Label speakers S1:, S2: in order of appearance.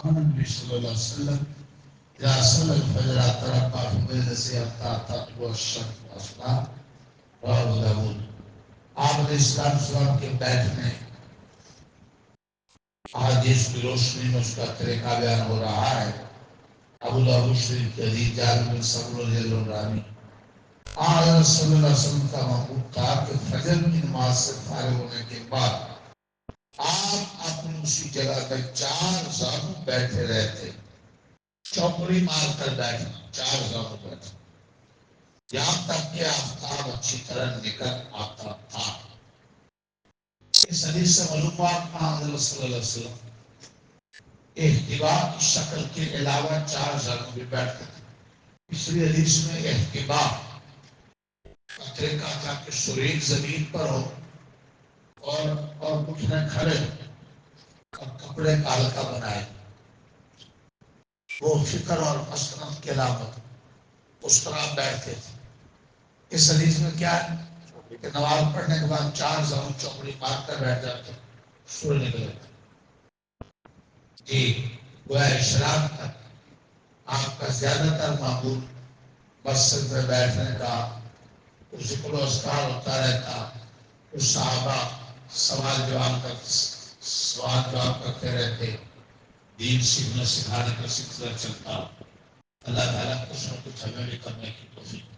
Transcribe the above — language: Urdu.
S1: النبي صلى الله عليه وسلم إذا صلى الفجر تربع في مجلسه حتى تطلع الشمس أصلا رواه داود. آپ علیہ السلام کے بیٹھنے احادیث کی روشنی میں اس کا طریقہ بیان ہو رہا ہے. ابو داؤد شریف کی حدیث جابر بن سمرہ رضی اللہ عنہ آن صلی اللہ علیہ وسلم کا معمول تھا کہ فجر کی نماز سے فارغ ہونے کے بعد آپ اپنی اسی جگہ پہ 4 زانو بیٹھے رہتے. چوکڑی مار کر بیٹھنا 4 زانو بیٹھے یہاں تک کہ آفتاب اچھی طرح نکل آتا تھا. اس حدیث سے معلوم ہوا کہ حضرت صلی اللہ علیہ وسلم احتباء کی شکل کے علاوہ 4 زانو بھی بیٹھتے تھے. پچھلی حدیث میں احتباء کا طریقہ تھا کہ شریک زمین پر ہو اور گھٹنے کھڑے اور کپڑے کا حلقہ بنائے. وہ فکر اور مسکنت کی علامت اس طرح بیٹھتے تھے. اس حدیث میں کیا ہے کہ نماز پڑھنے کے بعد 4 زانو چوکڑی مار کر بیٹھ جاتے سورج نکل جاتا. جی وہ اشراق تک آپ کا زیادہ تر معمول مسجد میں بیٹھنے کا ذکر و اذکار ہوتا رہتا. کچھ صحابہ سوال جواب کرتے رہتے. دین سیکھنے سکھانے کا سلسلہ چلتا. اللہ تعالیٰ کچھ نہ کچھ ہمیں بھی کرنے کی توفیق